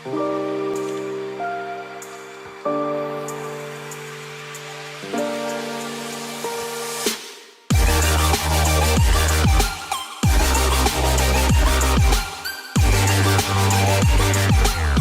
What's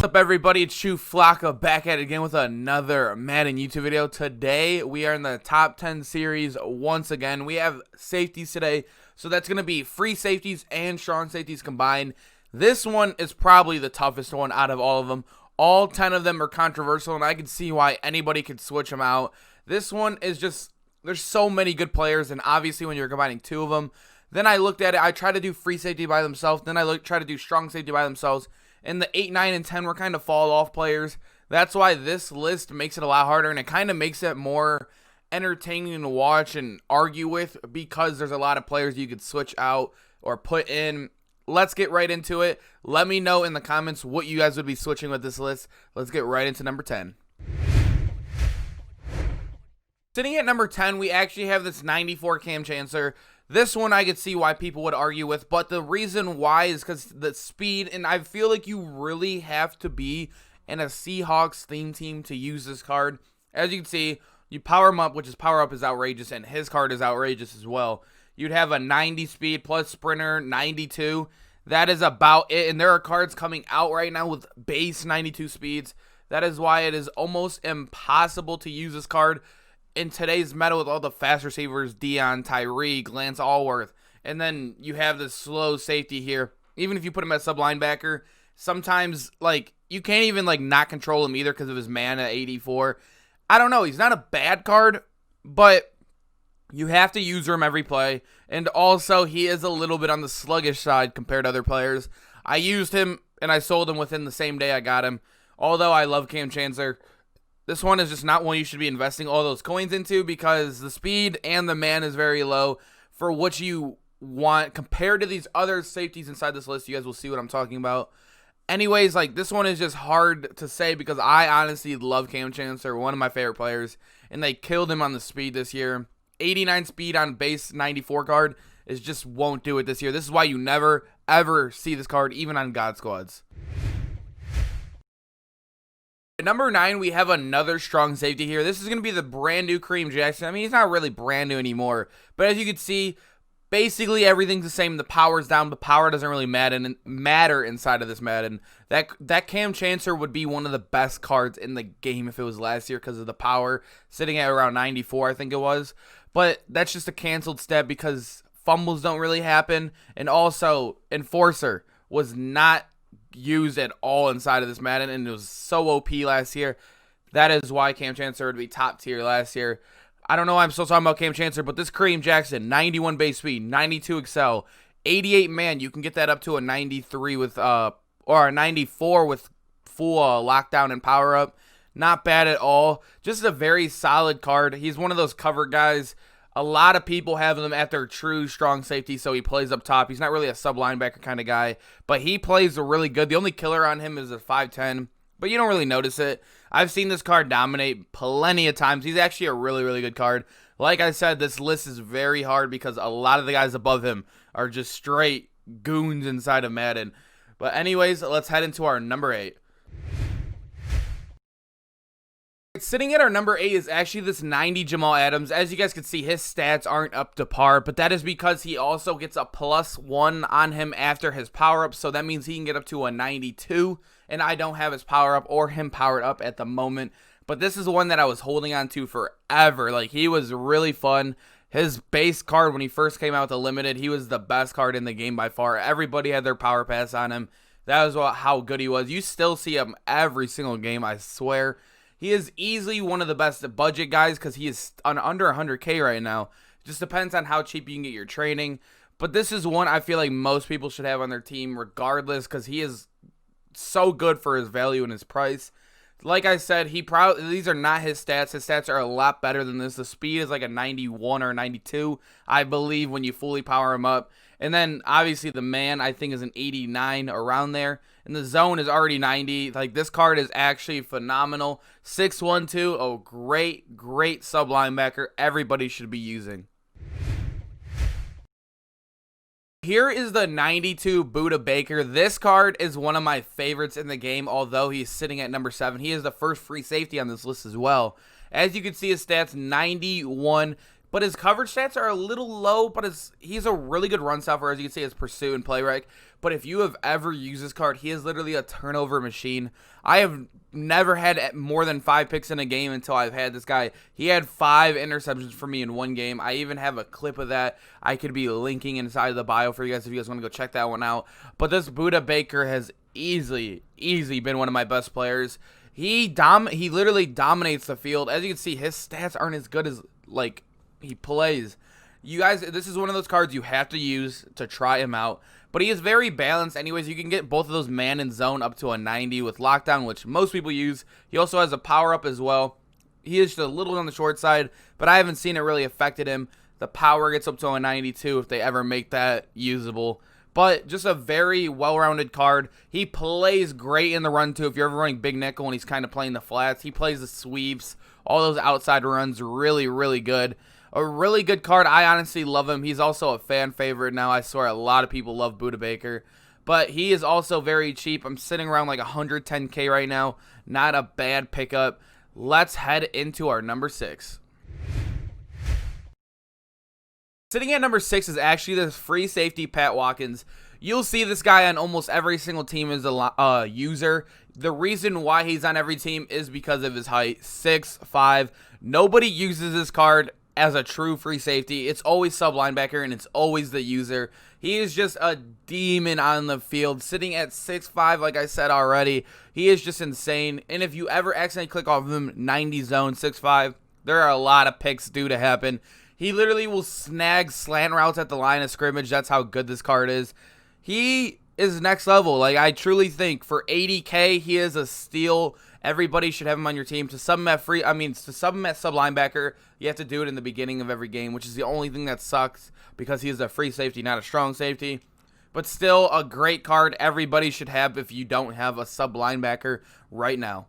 up, everybody? It's Chu Flocka back at it again with another Madden YouTube video. Today we are in the top 10 series once again. We have safeties today, so that's going to be free safeties and strong safeties combined. This one is probably the toughest one out of all of them. All 10 of them are controversial, and I can see why anybody could switch them out. This one is just, there's so many good players, and obviously when you're combining two of them, then I looked at it, I tried to do free safety by themselves, then I tried to do strong safety by themselves. And the 8, 9, and 10 were kind of fall-off players. That's why this list makes it a lot harder, and it kind of makes it more entertaining to watch and argue with because there's a lot of players you could switch out or put in. Let's get right into it. Let me know in the comments what you guys would be switching with this list. Let's get right into number 10. Sitting at number 10, we actually have this 94 Kam Chancellor. This one I could see why people would argue with, but the reason why is because the speed, and I feel like you really have to be in a Seahawks theme team to use this card. As you can see, you power him up, which is power up is outrageous, and his card is outrageous as well. You'd have a 90 speed plus sprinter, 92. That is about it, and there are cards coming out right now with base 92 speeds. That is why it is almost impossible to use this card in today's meta with all the fast receivers, Dion, Tyree, Lance Allworth, and then you have this slow safety here. Even if you put him at sub linebacker, sometimes like you can't even like not control him either because of his mana 84. I don't know. He's not a bad card, but you have to use him every play, and also he is a little bit on the sluggish side compared to other players. I used him and I sold him within the same day I got him. Although I love Kam Chancellor, this one is just not one you should be investing all those coins into because the speed and the man is very low for what you want compared to these other safeties inside this list. You guys will see what I'm talking about. Anyways, like this one is just hard to say because I honestly love Kam Chancellor, one of my favorite players, and they killed him on the speed this year. 89 speed on base 94 card is just won't do it this year. This is why you never, ever see this card even on God Squads. At number 9, we have another strong safety here. This is going to be the brand new Kareem Jackson. I mean, he's not really brand new anymore, but as you can see, basically everything's the same. The power's down, but power doesn't really matter inside of this Madden. That Kam Chancellor would be one of the best cards in the game if it was last year because of the power, sitting at around 94, I think it was. But that's just a canceled step because fumbles don't really happen, and also Enforcer was not used at all inside of this Madden, and it was so OP last year. That is why Kam Chancellor would be top tier last year. I don't know why I'm still talking about Kam Chancellor, but this Kareem Jackson, 91 base speed, 92 excel, 88 man, you can get that up to a 93 with or a 94 with full lockdown and power up. Not bad at all. Just a very solid card. He's one of those cover guys. A lot of people have him at their true strong safety, so he plays up top. He's not really a sub linebacker kind of guy, but he plays really good. The only killer on him is a 5'10", but you don't really notice it. I've seen this card dominate plenty of times. He's actually a really, really good card. Like I said, this list is very hard because a lot of the guys above him are just straight goons inside of Madden. But anyways, let's head into our number 8. Sitting at our number 8 is actually this 90 Jamal Adams. As you guys can see, his stats aren't up to par, but that is because he also gets a +1 on him after his power-up, so that means he can get up to a 92, and I don't have his power-up or him powered up at the moment, but this is one that I was holding on to forever. Like, he was really fun. His base card, when he first came out with the limited, he was the best card in the game by far. Everybody had their power pass on him. That was how good he was. You still see him every single game, I swear. He is easily one of the best budget guys because he is under 100K right now. Just depends on how cheap you can get your training. But this is one I feel like most people should have on their team regardless because he is so good for his value and his price. Like I said, these are not his stats. His stats are a lot better than this. The speed is like a 91 or 92, I believe, when you fully power him up. And then, obviously, the man, I think, is an 89 around there. And the zone is already 90. Like, this card is actually phenomenal. 6'1", oh, great, great sub linebacker everybody should be using. Here is the 92 Budda Baker. This card is one of my favorites in the game, although he's sitting at number 7. He is the first free safety on this list as well. As you can see, his stats, 91, but his coverage stats are a little low, but he's a really good run stopper, as you can see, his pursuit and play rec. But if you have ever used this card, he is literally a turnover machine. I have never had more than 5 picks in a game until I've had this guy. He had 5 interceptions for me in one game. I even have a clip of that I could be linking inside of the bio for you guys if you guys want to go check that one out. But this Budda Baker has easily been one of my best players. He literally dominates the field. As you can see, his stats aren't as good as, like, he plays. You guys, this is one of those cards you have to use to try him out. But he is very balanced. Anyways, you can get both of those man and zone up to a 90 with lockdown, which most people use. He also has a power-up as well. He is just a little on the short side, but I haven't seen it really affected him. The power gets up to a 92 if they ever make that usable. But just a very well-rounded card. He plays great in the run, too. If you're ever running big nickel and he's kind of playing the flats, he plays the sweeps. All those outside runs, really good. A really good card. I honestly love him. He's also a fan favorite now. I swear a lot of people love Budda Baker. But he is also very cheap. I'm sitting around like 110K right now. Not a bad pickup. Let's head into our number 6. Sitting at number 6 is actually this free safety, Pat Watkins. You'll see this guy on almost every single team as a user. The reason why he's on every team is because of his height, 6'5". Nobody uses this card as a true free safety. It's always sub linebacker and it's always the user. He is just a demon on the field, sitting at 6'5", like I said already. He is just insane. And if you ever accidentally click off of him, 90 zone, 6'5", there are a lot of picks due to happen. He literally will snag slant routes at the line of scrimmage. That's how good this card is. He is next level. Like, I truly think for 80K, he is a steal. Everybody should have him on your team. To sub him at sub linebacker, you have to do it in the beginning of every game, which is the only thing that sucks because he is a free safety, not a strong safety. But still a great card everybody should have if you don't have a sub linebacker right now.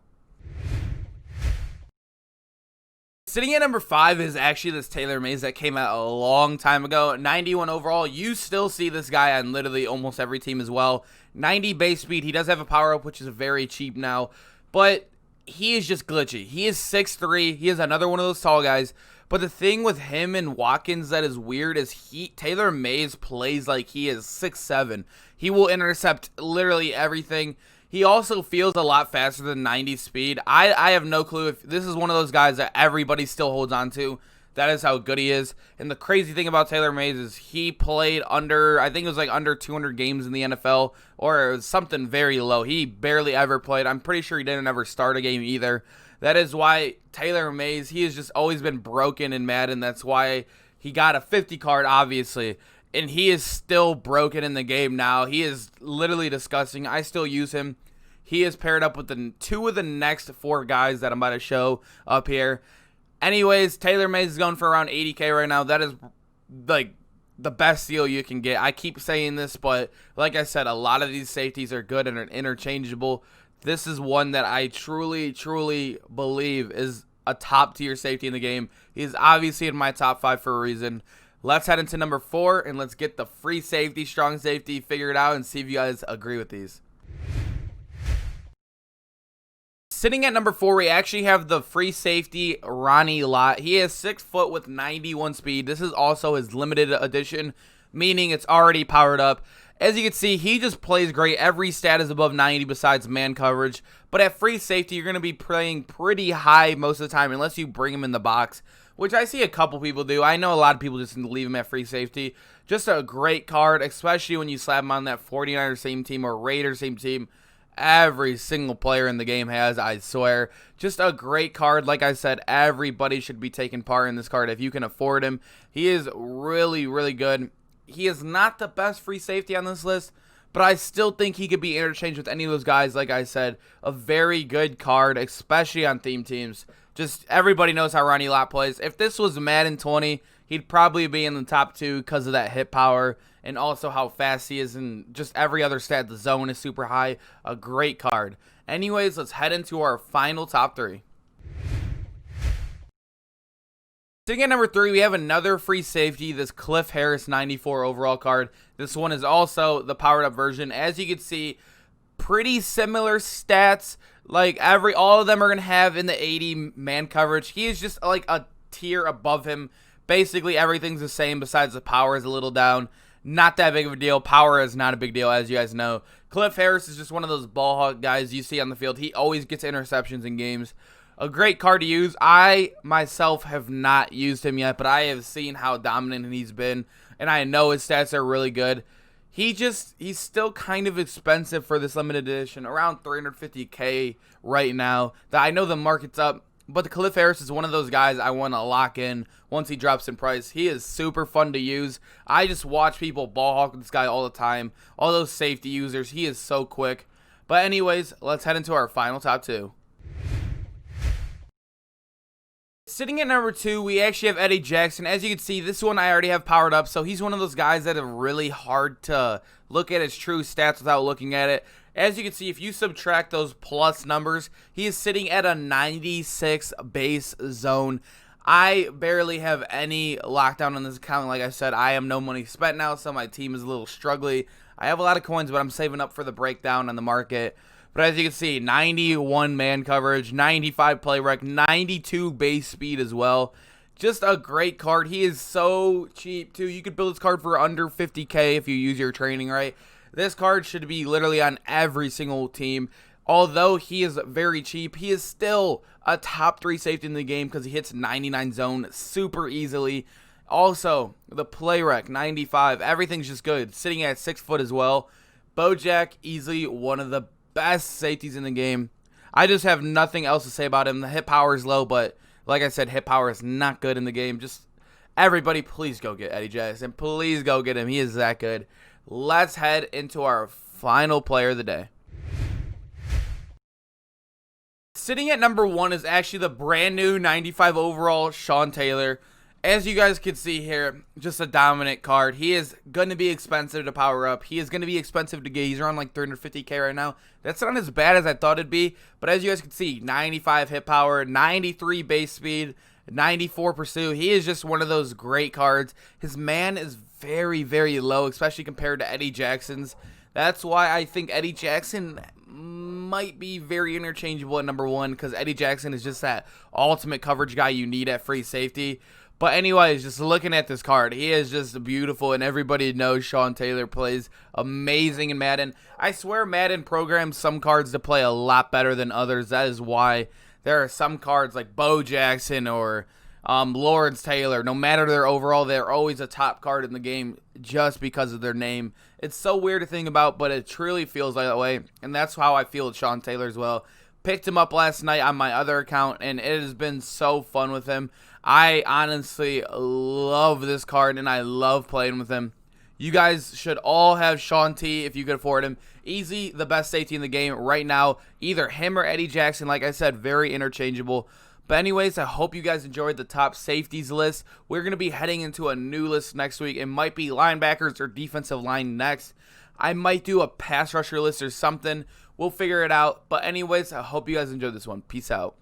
Sitting at number 5 is actually this Taylor Mays that came out a long time ago. 91 overall. You still see this guy on literally almost every team as well. 90 base speed. He does have a power-up, which is very cheap now. But he is just glitchy. He is 6'3". He is another one of those tall guys. But the thing with him and Watkins that is weird is Taylor Mays plays like he is 6'7". He will intercept literally everything. He also feels a lot faster than 90 speed. I have no clue if this is one of those guys that everybody still holds on to. That is how good he is. And the crazy thing about Taylor Mays is he played I think it was like under 200 games in the NFL, or it was something very low. He barely ever played. I'm pretty sure he didn't ever start a game either. That is why Taylor Mays, he has just always been broken in Madden. That's why he got a 50 card, obviously. And he is still broken in the game now. He is literally disgusting. I still use him. He is paired up with two of the next 4 guys that I'm about to show up here. Anyways, Taylor Mays is going for around 80K right now. That is like the best deal you can get. I keep saying this, but like I said, a lot of these safeties are good and are interchangeable. This is one that I truly believe is a top tier safety in the game. He's obviously in my top 5 for a reason. Let's head into number 4 and let's get the free safety, strong safety figured out and see if you guys agree with these. Sitting at number 4, we actually have the free safety, Ronnie Lott. He is 6 foot with 91 speed. This is also his limited edition, meaning it's already powered up. As you can see, he just plays great. Every stat is above 90 besides man coverage. But at free safety, you're going to be playing pretty high most of the time unless you bring him in the box, which I see a couple people do. I know a lot of people just leave him at free safety. Just a great card, especially when you slap him on that 49ers same team or Raiders same team. Every single player in the game has, I swear. Just a great card. Like I said, everybody should be taking part in this card if you can afford him. He is really good. He is not the best free safety on this list, but I still think he could be interchanged with any of those guys. Like I said, a very good card, especially on theme teams. Just everybody knows how Ronnie Lott plays. If this was Madden 20, he'd probably be in the top 2 because of that hit power and also how fast he is, and just every other stat. The zone is super high. A great card. Anyways, let's head into our final top 3. Sitting at number 3, we have another free safety, this Cliff Harris 94 overall card. This one is also the powered up version. As you can see, pretty similar stats. Like all of them are going to have in the 80 man coverage. He is just like a tier above him. Basically, everything's the same besides the power is a little down. Not that big of a deal. Power is not a big deal, as you guys know. Cliff Harris is just one of those ball hawk guys you see on the field. He always gets interceptions in games. A great card to use. I, myself, have not used him yet, but I have seen how dominant he's been, and I know his stats are really good. He's still kind of expensive for this limited edition, around $350K right now. I know the market's up, but the Cliff Harris is one of those guys I want to lock in once he drops in price. He is super fun to use. I just watch people ball hawk this guy all the time. All those safety users. He is so quick. But anyways, let's head into our final top 2. Sitting at number 2, we actually have Eddie Jackson. As you can see, this one I already have powered up, so he's one of those guys that are really hard to look at his true stats without looking at it. As you can see, if you subtract those plus numbers, he is sitting at a 96 base zone. I barely have any lockdown on this account. Like I said, I am no money spent now, so my team is a little struggly. I have a lot of coins, but I'm saving up for the breakdown on the market. But as you can see, 91 man coverage, 95 play rec, 92 base speed as well. Just a great card. He is so cheap, too. You could build this card for under 50K if you use your training right. This card should be literally on every single team. Although he is very cheap, he is still a top 3 safety in the game because he hits 99 zone super easily. Also, the play rec, 95. Everything's just good. Sitting at 6 foot as well. Bojack, easily one of the best safeties in the game. I just have nothing else to say about him. The hit power is low, but like I said, hit power is not good in the game. Just everybody, please go get Eddie Jackson. Please go get him. He is that good. Let's head into our final player of the day. Sitting at number 1 is actually the brand new 95 overall Sean Taylor. As you guys can see here, just a dominant card. He is going to be expensive to power up. He is going to be expensive to get. He's around like 350K right now. That's not as bad as I thought it'd be. But as you guys can see, 95 hit power, 93 base speed, 94 pursuit. He is just one of those great cards. His man is very, very low, especially compared to Eddie Jackson's. That's why I think Eddie Jackson might be very interchangeable at number 1, because Eddie Jackson is just that ultimate coverage guy you need at free safety. But anyways, just looking at this card, he is just beautiful, and everybody knows Sean Taylor plays amazing in Madden. I swear Madden programs some cards to play a lot better than others. That is why there are some cards like Bo Jackson or Lawrence Taylor. No matter their overall, they're always a top card in the game just because of their name. It's so weird to think about, but it truly feels like that way, and that's how I feel with Sean Taylor as well. Picked him up last night on my other account, and it has been so fun with him. I honestly love this card, and I love playing with him. You guys should all have Sean T if you could afford him. Easy, the best safety in the game right now. Either him or Eddie Jackson. Like I said, very interchangeable. But anyways, I hope you guys enjoyed the top safeties list. We're going to be heading into a new list next week. It might be linebackers or defensive line next. I might do a pass rusher list or something. We'll figure it out. But anyways, I hope you guys enjoyed this one. Peace out.